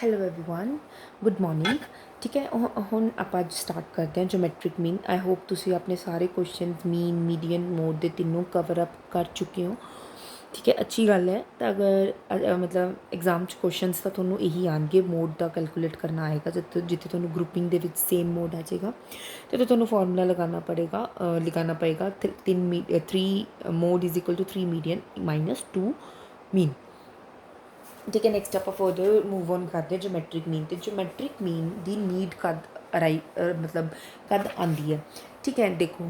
Hello everyone good morning. ठीक है ਹੁਣ ਆਪਾਂ ਅੱਜ ਸਟਾਰਟ ਕਰਦੇ ਹਾਂ ਜੋਮੈਟ੍ਰਿਕ ਮੀਨ। आई होप ਤੁਸੀਂ ਆਪਣੇ ਸਾਰੇ ਕੁਐਸਚਨਸ ਮੀਨ ਮੀਡੀਅਨ ਮੋਡ ਦੇ ਤਿੰਨੋਂ ਕਵਰ ਅਪ ਕਰ ਚੁੱਕੇ ਹੋ। ਠੀਕ ਹੈ, ਅੱਛੀ ਗੱਲ ਹੈ। ਤਾਂ ਅਗਰ ਮਤਲਬ ਐਗਜ਼ਾਮ 'ਚ ਕੁਐਸਚਨਸ ਤਾਂ ਤੁਹਾਨੂੰ ਇਹੀ ਆਉਣਗੇ, ਮੋਡ ਦਾ ਕੈਲਕੂਲੇਟ ਕਰਨਾ ਆਏਗਾ। ਜਿੱਥੇ ਤੁਹਾਨੂੰ ਗਰੁੱਪਿੰਗ ਦੇ ਵਿੱਚ ਸੇਮ ਮੋਡ ਆ ਜਾਏਗਾ ਅਤੇ ਤੁਹਾਨੂੰ ਫਾਰਮੂਲਾ ਲਗਾਉਣਾ ਪਏਗਾ 3 mode is equal to 3 median minus 2 mean. ठीक है, नैक्सट आप फर्दर मूव ऑन करते हैं जोमैट्रिक मीन। तो जोमैट्रिक मीन की नीड मतलब कद आती है। ठीक है, देखो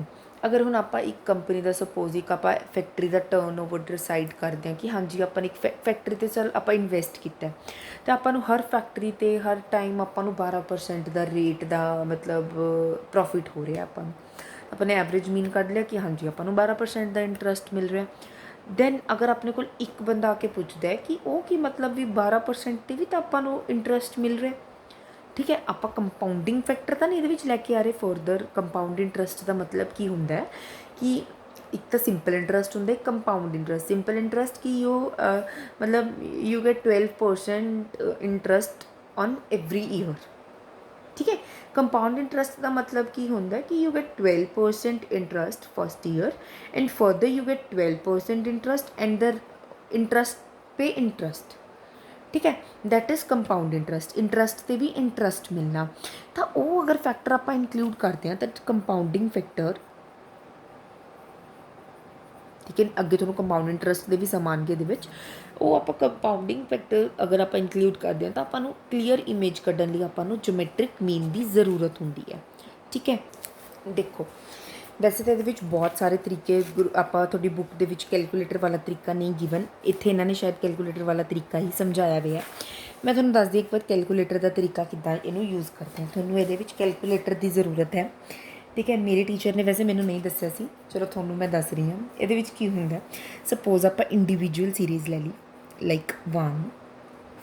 अगर हम आप एक कंपनी का सपोज एक आप फैक्ट्री का टर्नओवर डिसाइड करते हैं कि हाँ जी अपन एक फैक्ट्री तो चल आप इन्वेस्ट किया तो आपू हर फैक्ट्री पर हर टाइम आपू 12% का रेट का मतलब प्रॉफिट हो रहा है। अपने एवरेज मीन कढ़ लिया कि हाँ जी आपू 12% का इंटरस्ट मिल रहा है। दैन अगर अपने को एक बंदा आके पूछता है कि वो की मतलब भी 12% की भी तो आपको इंटरस्ट मिल रहा है। ठीक है, आप कंपाउंडिंग फैक्टर तो नहीं ये लैके आ रहे फर्दर। कंपाउंड इंटरस्ट का मतलब की होंगे कि एक तो सिंपल इंटरस्ट होंगे, एक कंपाउंड इंटरस्ट। सिंपल इंटरस्ट की यू मतलब you get 12% interest on every year. ठीक है, कंपाउंड इंटरस्ट का मतलब की होंगे कि you get 12% interest first year and further you get 12% interest and the interest पे इंटरस्ट। ठीक है, that is compound interest. Interest से भी इंटरस्ट मिलना तो वो अगर फैक्टर आप इंक्लूड करते हैं तो कंपाउंडिंग फैक्टर। ठीक है, अगे थोड़ा कंपाउंड इंटरस्ट के भी समान के वो आप कंपाउंडिंग फैक्टर अगर आप इंक्लूड करते हैं तो आपको क्लीयर इमेज कढ़न लिए आपको जोमैट्रिक मीन की जरूरत होंगी है। ठीक है, देखो वैसे तो ये बहुत सारे तरीके आप थोड़ी बुक के कैलकुलेटर वाला तरीका नहीं गिवन, इतने इन्होंने शायद कैलकुलेटर वाला तरीका ही समझाया हुआ है। मैं थोड़ा दस दी एक बार कैलकुलेटर का तरीका कितना इनू यूज़ करते हैं। थोड़ा ये कैलकुलेटर की ज़रूरत है। ठीक है, मेरे टीचर ने वैसे मैंने नहीं दसिया सी, चलो थोनों मैं दस रही हाँ। ये की होंगे सपोज आप इंडिविजुअल सीरीज़ ले ली लाइक 1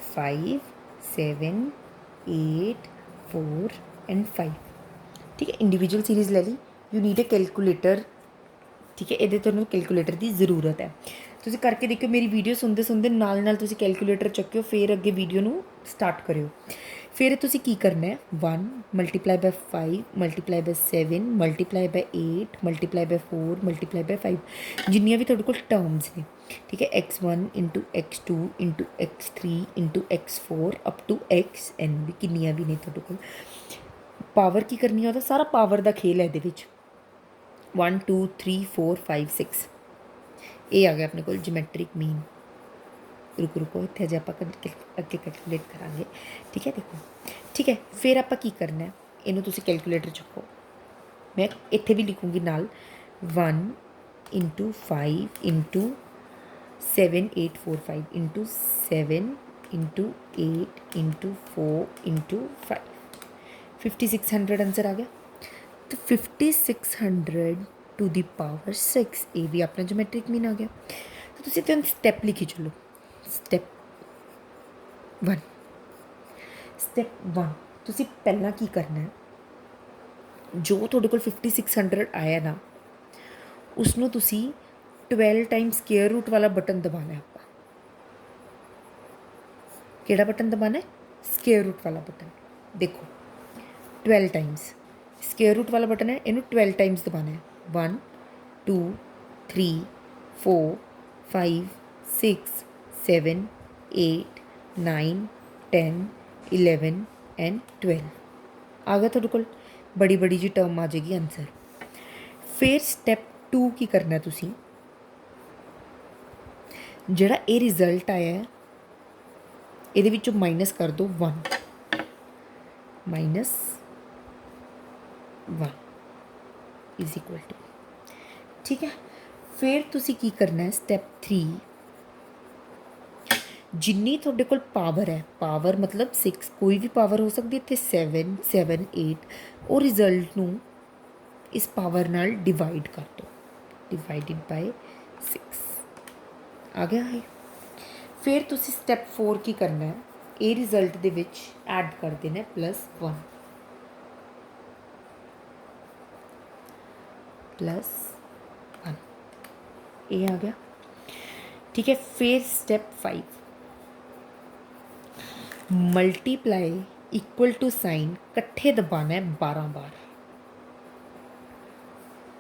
5 7 8 4 एंड 5। ठीक है, इंडिविजुअल सीरीज़ ले ली, यू नीड ए कैलकुलेटर। ठीक है, ये तुहानूं कैलकुलेटर की जरूरत है। तुसीं करके देखो, मेरी वीडियो सुनते सुनते नाल तुसीं कैलकुलेटर चुक्यो, फिर अगे वीडियो नूं स्टार्ट करियो। फिर तुसीं की करना है 1 multiply by 5 multiply by 7 multiply by 8 multiply by 4 multiply by 5 जिन्नियां भी तुहाडे कोल टर्म्स ने। ठीक है, x1 into x2 into x3 into x4 up to xn भी किन्नियां भी ने तुहाडे कोल। पावर की करनी है, सारा पावर का खेल है ये 1 2 3 4 5 6 ये आ गया अपने को जोमैट्रिक मीन। रुको इतने अजे आप अगे कैलकुलेट करा। ठीक है, देखो ठीक है, फिर आप की करना है, इनू तुसी कैलकुलेटर चुको। मैं इत्थे भी लिखूँगी नाल 1 into 5 into 7 8 4 5 into 7 into 8 into 4 into 5 5600 answer आ गया। तो 5600 टू दी पावर 6 ये भी अपना जोमैट्रिक मीन आ गया। तो तुम स्टैप लिखी चलो। स्टैप 1 तुसी पहला की करना है, जो तुहाडे कोल 5600 आया ना उसनों तुसी 12 टाइम्स स्केयर रूट वाला बटन दबाना है। आपका केड़ा बटन दबाना है? स्केयर रूट वाला बटन। देखो 12 टाइम्स स्केयर रूट वाला बटन है, इनू 12 टाइम्स दबाना है। 1 2 3 4 5 6 7 8 9 10 11 एंड 12 आ गया तुहाडे कोल। बड़ी बड़ी जी टर्म आ जाएगी आंसर। फिर स्टैप 2 की करना है, तुसी जिहड़ा ये रिजल्ट आया है ये विचों माइनस कर दो 1 माइनस 1 इज इक्वल टू। ठीक है, फिर तुसी की करना है स्टैप 3 जिन्नी तुहाडे कोल पावर है, पावर मतलब 6 कोई भी पावर हो सकती है, इत्थे 7 7 8 और रिजल्ट नूं इस पावर नाल डिवाइड कर दो, डिवाइडेड बाय 6 आ गया है। फिर तुसी स्टैप 4 की करना है, ये रिजल्ट दे विच ऐड कर देना है +1 +1 ये आ गया। ठीक है, फिर step 5 multiply equal to sign कट्ठे दबाना है 12 बार।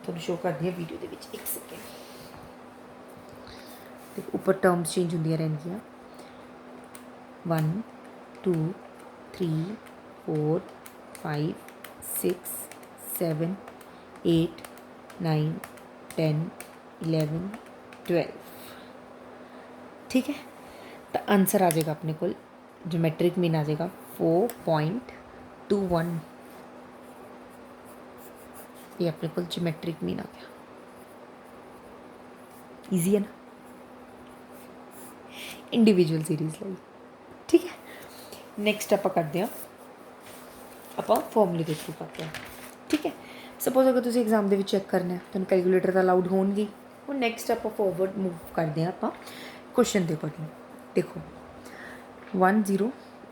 थोड़ी शो कर दिया वीडियो के एक सेकेंड। ऊपर टर्म्स चेंज होंदियां रहंदियां 1 2 3 4 5 6 7 8 9 10 11 12। ठीक है, तो आंसर आ जाएगा अपने को, ज्योमेट्रिक मीन आ जाएगा 4.21। ये अपने को ज्योमेट्रिक मीन आ गया। ईजी है ना, इंडिविजुअल सीरीज लाई। ठीक है, नैक्सट आप करते हैं, आप फॉर्मूले के थ्रू करते हैं। ठीक है, सपोज अगर तुम एग्जाम के चैक करना है तो कैलकुलेटर तो अलाउड होगी। और नैक्सट आप फॉरवर्ड मूव करते हैं आप क्वेश्चन के अकॉर्डिंग। देखो 1 0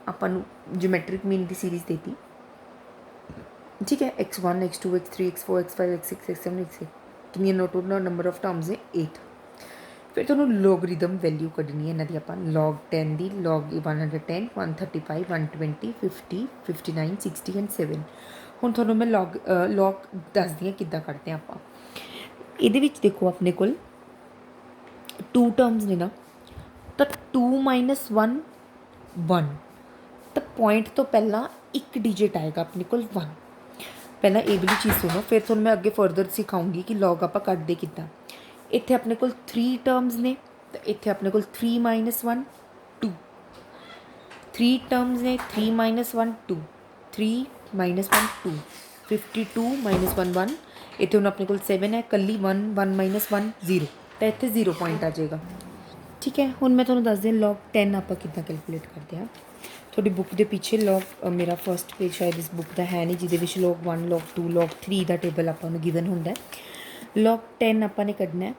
अपन ज्योमेट्रिक मीन की सीरीज देती। ठीक है, x1 x2 x3 x4 x5 x6 x7 x8 कितनी टोटल नंबर ऑफ टर्म्स है 8। फिर तुहानू लॉगरिदम वैल्यू कढ़नी है इन्हां दी आपां log 10 दी log 110 135 120 50 59 60 एंड 7। हुण तुहानू मैं लॉग दसदी हां किद्दां कढ़दे आं आपां। इहदे विच देखो अपने कोल 2 टर्म्स ने ना, तो 2 माइनस 1 1, तो पॉइंट तो पहला एक डिजिट आएगा अपने को 1। पहला ये वाली चीज़ सुनो, फिर तुहानू मैं अगे फर्दर सिखाऊंगी कि लॉग आप कढ़दे किद्दां। इत्थे अपने को 3 टर्म्स ने, तो इत्थे अपने को 3 माइनस 1 2। 3 टर्म्स ने 3 माइनस 1 2 3 माइनस 1 2 52 माइनस 1 1। इत्थे हुण अपने को 7 है, कल्ली 1 1 माइनस 1 0, तो इत्थे 0 पॉइंट आ जाएगा। ठीक है, हुण मैं तुहानू दस दियां लॉग 10 आप किद्दां कैलकुलेट करते हैं। थोड़ी बुक के पीछे लॉग मेरा फर्स्ट पेज शायद इस बुक का है नहीं, जिसे लॉग 1 लॉग 2 लॉग 3 का टेबल आपको गिवन होंगे। लॉग 10 आपने कढ़ना है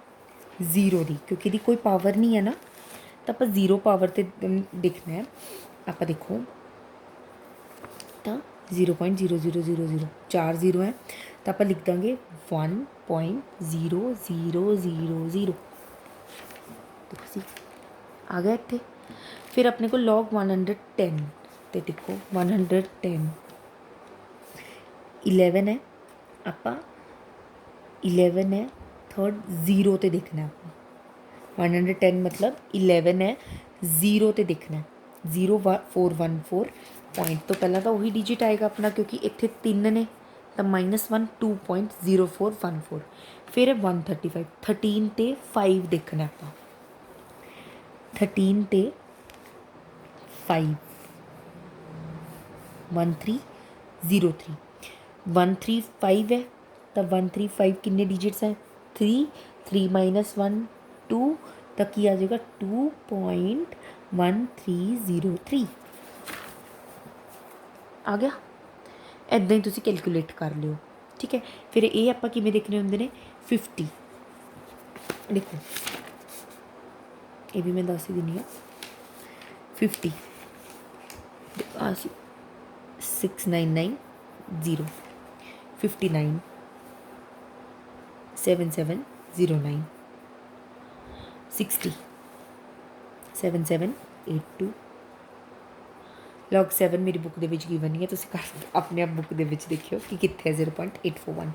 0 की, क्योंकि कोई पावर नहीं है ना, तो आप 0 पावर से देखना है। आप देखो तो 0.0000 4 0 है, तो आप लिख देंगे 1.0000। देखो सी आ गया इतने। फिर अपने को लॉग 110, तो देखो 110 11 है, आप 11 है थर्ड 0 ते देखना है। 110 मतलब 11 है 0 ते देखना है। 0414 पॉइंट तो पहला तो वही डिजिट आएगा अपना, क्योंकि इतने 3 ने, तो -1 2.0414। फिर है 135 13 ते 5 देखना है आप। 13 ते 5 1303 135 है, तो 135 कितने डिजिट्स हैं 3 3 माइनस 1 2, तक ही आ जाएगा 2.1303 आ गया। इदां ही तुसी कैलकुलेट कर लियो। ठीक है, फिर ये आप किमें देखने होंगे ने 50। देखो ये भी मैं दस ही दिनी हाँ 50 6990 59 7709 60 7782। लॉग 7 मेरी बुक के गिवन नहीं है, तुसी अपने आप बुक के देखियो कि कितने 0.841।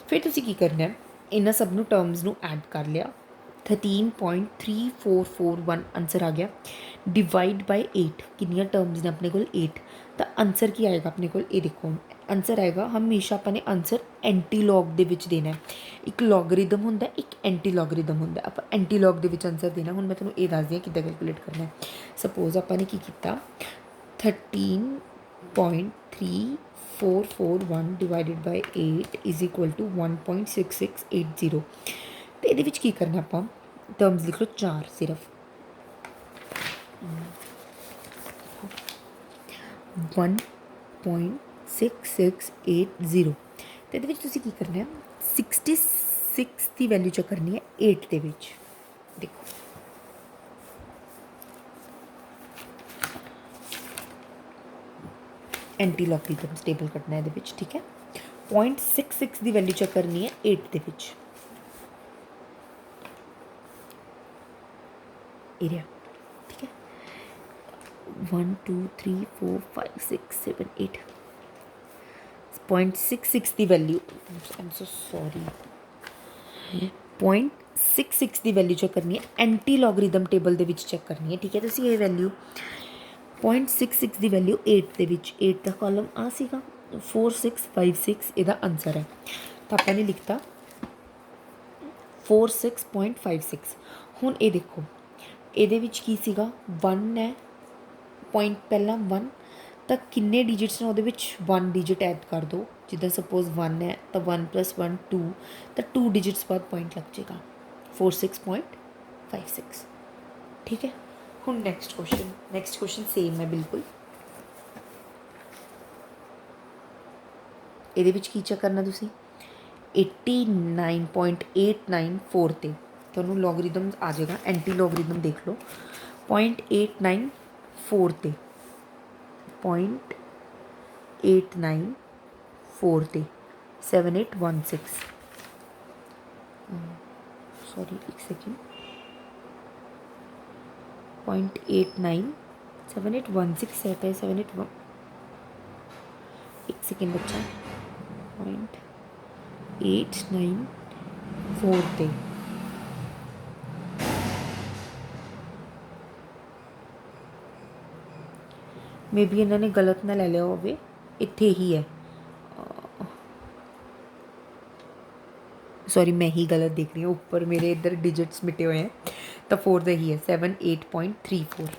फिर तुसी की करना है, इन्होंने सब नू टर्म्स नू ऐड कर लिया, 13.3441 आंसर आ गया। डिवाइड बाय 8 कितनियाँ टर्म्स ने अपने को 8, तो आंसर की आएगा अपने को, ये देखो आंसर आएगा हमेशा अपने आंसर एंटी लॉग दे विच देना है। एक लॉगरिदम होंदा, एक एंटी लॉगरिदम होंदा, आप एंटी लॉग दे विच आंसर देना। हुण मैं तुहानूं ये दस दी किद्दां कैलकुलेट करना है। सपोज आपने की कीता 13.3441 divided by 8 is equal to 1.6680। तो ये की करना आप टर्म्स लिख लो 4 सिर्फ 1.6680। तो ये की करना है 66 की वैल्यू चेक करनी है 8 के विच। देखो एंटी लॉगरिथम्स टेबल कटना है ये। ठीक है, 0.66 की वैल्यू चेक करनी है 8 के विच। एरिया ठीक है, 1 2 3 4 5 6 7 8 0.66 ਦੀ ਵੈਲਿਊ, ਆਮ ਸੋ ਸੌਰੀ, 0.66 ਦੀ ਵੈਲਿਊ ਚੈੱਕ ਕਰਨੀ ਹੈ, ਐਂਟੀ ਲੋਗਰਿਦਮ ਟੇਬਲ ਦੇ ਵਿੱਚ ਚੈੱਕ ਕਰਨੀ ਹੈ। ਠੀਕ ਹੈ, ਤੁਸੀਂ ਇਹ ਵੈਲਿਊ 0.66 ਦੀ ਵੈਲਿਊ 8 ਦੇ ਵਿੱਚ, 8 ਦਾ ਕਾਲਮ ਆ ਸੀਗਾ, 4656 ਇਹਦਾ ਆਨਸਰ ਹੈ। ਤਾਂ ਆਪਾਂ ਨੇ ਲਿਖਤਾ 46.56। ਹੁਣ ਇਹ ਦੇਖੋ ਇਹਦੇ ਵਿੱਚ ਕੀ ਸੀਗਾ, 1 ਹੈ, ਪੁਆਇੰਟ ਪਹਿਲਾਂ 1, ਤਾਂ ਕਿੰਨੇ ਡਿਜਿਟਸ ਨੇ ਉਹਦੇ ਵਿੱਚ 1 ਡਿਜਿਟ ਐਡ ਕਰ ਦਿਓ। ਜਿੱਦਾਂ ਸਪੋਜ਼ 1 ਹੈ ਤਾਂ 1 + 1 2, ਤਾਂ 2 ਡਿਜਿਟਸ ਬਾਅਦ ਪੁਆਇੰਟ ਲੱਗ ਜਾਏਗਾ 46.56। ਠੀਕ ਹੈ, ਹੁਣ ਨੈਕਸਟ ਕੁਐਸਚਨ ਸੇਮ ਹੈ ਬਿਲਕੁਲ। ਇਹਦੇ ਵਿੱਚ ਕੀ ਚੈੱਕ ਕਰਨਾ ਤੁਸੀਂ, 89.894 ਤੇ ਤੁਹਾਨੂੰ ਲੋਗਰਿਦਮ ਆ ਜਾਏਗਾ। ਐਂਟੀ ਲੋਗਰਿਦਮ ਦੇਖ ਲਓ, 0.894 ਤੇ 0.894 ਤੇ 7816, सॉरी एक सेकेंड, 0.897816 रहता है, 781, एक सेकेंड बच्चा, 0.894 ਤੇ मे बी इन्होंने गलत ना ले लिया होवे, इत्थे ही है, सॉरी मैं ही गलत देख रही हूँ, ऊपर मेरे इधर डिजिट्स मिटे हुए हैं, तो 4 तो ही है 78.34,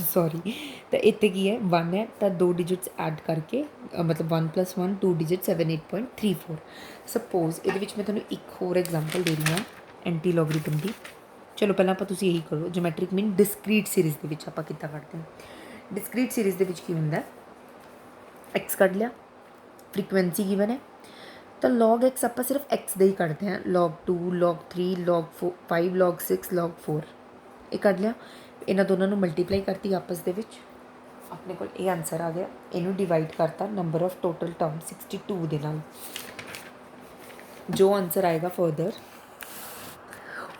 सॉरी। तो इतने की है 1 है, तो 2 डिजिट्स ऐड करके मतलब 1 + 1 2 डिजिट 78.34। सपोज ये मैं तुम्हें एक होर एग्जाम्पल दे रही हूँ एंटी लॉगरिदम की। चलो पहले आप यही करो, जोमैट्रिक मीन डिस्क्रीट सीरीज़ के आप कितना करते हैं। डिस्क्रीट सीरीज़ के की होंगे, एक्स कट लिया, फ्रीकुएंसी गिवन है, तो log x आप सिर्फ x दे ही करते हैं, log 2 log 3 log 5 log 6 log 4 ये कट लिया। इन्होंने दोनों को मल्टीप्लाई करती आपस दे विच, अपने को ये आंसर आ गया। इनू डिवाइड करता नंबर ऑफ टोटल टर्म 62 दे नाल, जो आंसर आएगा फर्दर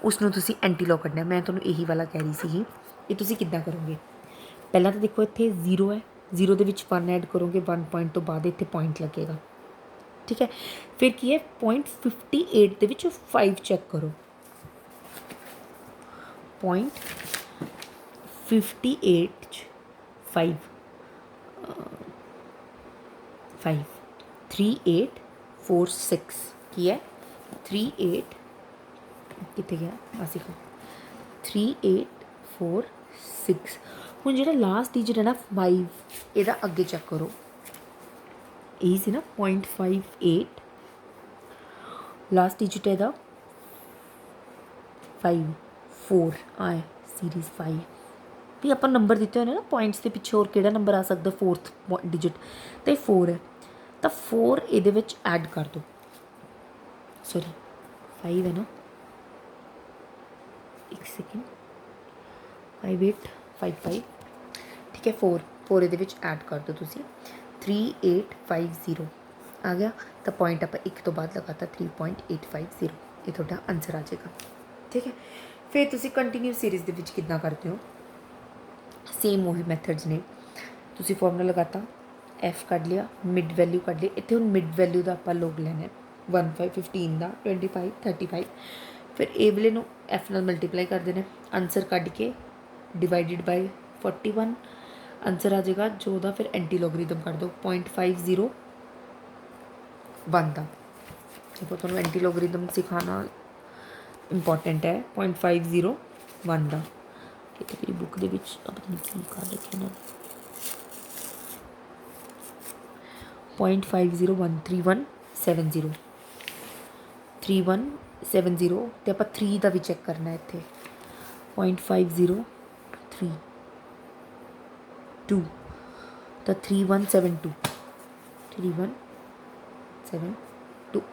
उसनों तुसी एंटी लॉग कढ़ना। मैं तुहानूं यही वाला कह रही सी, ये तुसी किद्दां करोगे। पहला तो देखो इत्थे 0 है, 0 दे विच 1 ऐड करोगे, 1 पॉइंट तो बाद इत्थे पॉइंट लगेगा। ठीक है, फिर की है 0.58 दे विच 5 चेक करो, 0.58 5 3846 की है 38 कितने गया आसिका 3846। हुण जिहड़ा लास्ट डिजिट है ना 5, इहदा अगे चेक करो, यही सी ना 0.58, लास्ट डिजिट है 5 4 आए सीरीज़ 5 भी आप नंबर दिते हुए ना पॉइंट्स के पिछे और किहड़ा नंबर आ सकता, 4th डिजिट तो 4 है, तो 4 ये ऐड कर दो, सॉरी 5 है ना, एक सेकेंड 5855, ठीक है 4 ये ऐड कर दो तुसी 3850 आ गया। तो पॉइंट आप एक तो बाद लगाता 3.850, ये थोड़ा आंसर आ जाएगा। ठीक है, फिर तुसी कंटिन्यू सीरीज़ के कितना करते हो, सेम वही मैथड्स ने, तुसी फॉर्मूला लगाता, एफ कढ़ लिया, मिड वैल्यू कढ़ ली, इतने हम मिड वैल्यू का आप लोग लेना 1 5 15 का 25 35, फिर ए वाले एफ नाल मल्टीप्लाई कर देना, आंसर कढ़ के डिवाइडेड बाय 41 आंसर आ जाएगा, जो दा फिर एंटी लॉगरिदम कर दो 0.50 बनता। देखो तुहानूं एंटी लॉगरिदम सिखाना इंपॉर्टेंट है, 0.50 बनता। ठीक है, मेरी बुक दे विच पता नहीं की कर रखे ना, 0.5013170 3170 तो आप 3 का भी चेक करना है इत्थे 0.5032 तो 3172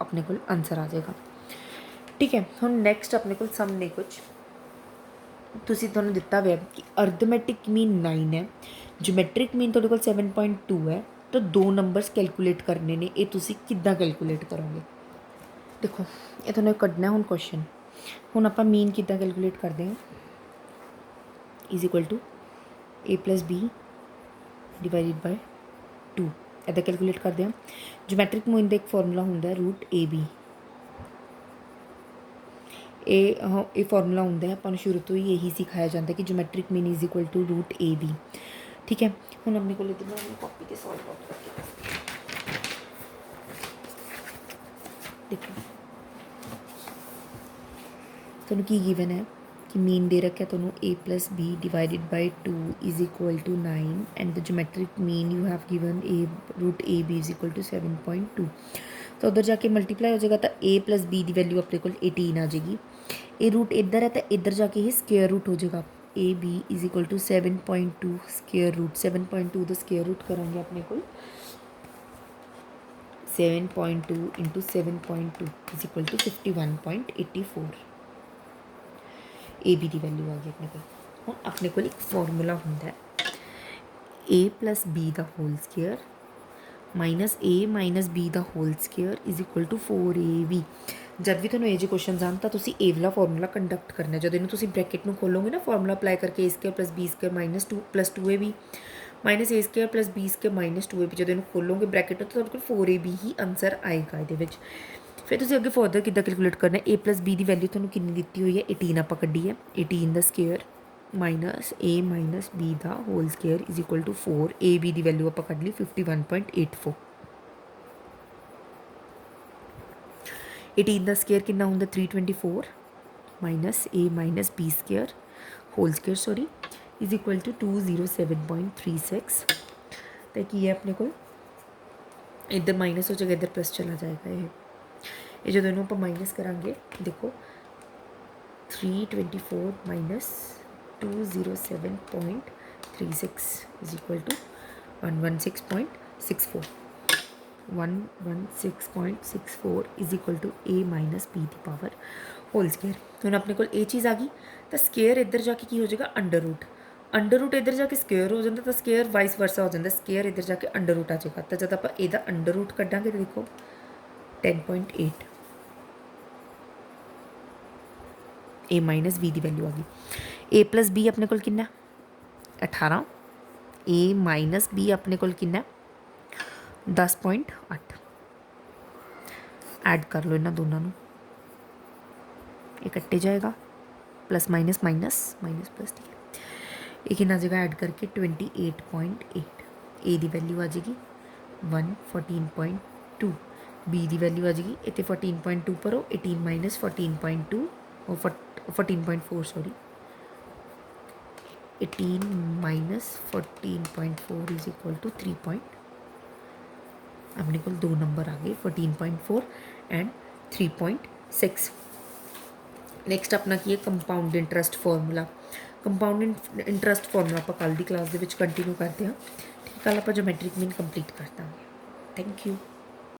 अपने को आंसर आ जाएगा। ठीक है, हम नैक्सट अपने को सम ने कुछ तुसी तुहानूं दिता हुआ कि अर्थमैटिक मीन 9 है, जोमैट्रिक मीन तुहाडे कोल 7.2 है, तो 2 नंबर्स कैलकुलेट करने ने, ये तुसी किद्दां कैलकुलेट करोगे। देखो ये तुहानूं कढ़ना हुण क्वेश्चन, हुण आपां मीन किद्दां कैलकुलेट करते हैं, is equal to a plus B divided by 2 ਇੱਦਾਂ ਕੈਲਕੂਲੇਟ ਕਰਦੇ ਹਾਂ। ਜੋਮੈਟ੍ਰਿਕ ਮੀਨ ਦਾ ਇੱਕ ਫਾਰਮੂਲਾ ਹੁੰਦਾ ਰੂਟ ਏ ਬੀ। ਇਹ ਫਾਰਮੂਲਾ ਹੁੰਦਾ ਆਪਾਂ ਨੂੰ ਸ਼ੁਰੂ ਤੋਂ ਹੀ ਇਹੀ ਸਿਖਾਇਆ ਜਾਂਦਾ ਕਿ geometric mean is equal to root A B. ਠੀਕ ਹੈ, ਹੁਣ ਆਪਣੇ ਕੋਲ ਇੱਧਰ ਮੈਂ ਕਾਪੀ 'ਤੇ ਸੋਲਵ ਆਊਟ ਕਰਕੇ ਦੇਖੋ ਤੁਹਾਨੂੰ ਕੀ ਗਿਵਨ ਹੈ कि मीन दे रखा है तो A plus B divided by 2 is equal to 9 and the geometric mean you have given a root A B is equal to 7.2। तो उधर जाके मल्टीप्लाई हो जाएगा तो ए प्लस बी की वैल्यू अपने को 18 आ जाएगी। ए रूट इधर है तो इधर जाके ही स्केयर रूट हो जाएगा। A B is equal to 7.2 square root 7.2 का स्केयर रूट करेंगे अपने को 7.2 into 7.2 is equal to 51.84। A b की वैल्यू आ गई अपने को। हुण अपने को एक फॉर्मूला हुंदा ए प्लस बी का होल स्केयर माइनस बी का whole square is equal to 4ab। जब भी तुहानूं ये जे क्वेश्चन आन तां तुसीं ए वाला फॉर्मूला कंडक्ट करना। जब इन्हूं तुसीं ब्रैकेट नूं खोलोगे ना फॉर्मूला अप्लाई करके A square plus B square minus 2 plus 2ab minus A square plus B square minus 2ab जब इन्हूं खोलोगे ब्रैकेट तो तुहाडे कोल 4ab ही आंसर आएगा इहदे विच। फिर तुसीं अगे फर्दर किद्दां कैलकुलेट करना ए प्लस बी की वैल्यू तुहानूं कितनी दित्ती हुई है 18 आपां कड्ढी है 18 का square minus a minus b का whole square is equal to 4 a b की वैल्यू आपां कड्ढ ली 51.84। 18 का स्केयर कितना हुंदा 324 minus a minus b square whole square sorry is equal to 207.36। तो की है अपने को इधर माइनस हो जाएगा इधर प्लस चला जाएगा। ये जो दोनों आप माइनस करांगे देखो 324 minus 207.36 is equal to 116.64 116.64 is equal to a minus b की पावर होल स्केयर। हुण अपने को ये चीज़ आ गई तो स्केयर इधर जाके की हो जाएगा अंडर रूट इधर जाके स्केयर हो जाता तो स्केयर वाइस वर्सा हो जाता स्केयर इधर जाके अंडर रूट आ जाएगा। तो जब आप एदा अंडर रूट कड्डांगे तो देखो 10.8 ए माइनस बी की वैल्यू आ गई। ए प्लस बी अपने को कितना 18 ए माइनस बी अपने को कितना 10.8 ऐड कर लो इन्होंने दोनों ये कट्टे जाएगा plus minus minus minus plus ठीक है ये कितना जगह ऐड करके 28.8 ए की वैल्यू आ जाएगी 114.2 बी की वैल्यू आ जाएगी इतने 14.2 पर 18 माइनस 14.2 और 14.4 sorry 18 minus 14.4 is equal to 3 अपने को दो नंबर आ गए 14.4 एंड 3.6। नैक्सट अपना की है compound interest formula. Compound interest formula आप कल की क्लास के कंटिन्यू करते हैं ठीक। कल आप जोमैट्रिक मीन कंप्लीट करते हैं। Thank you.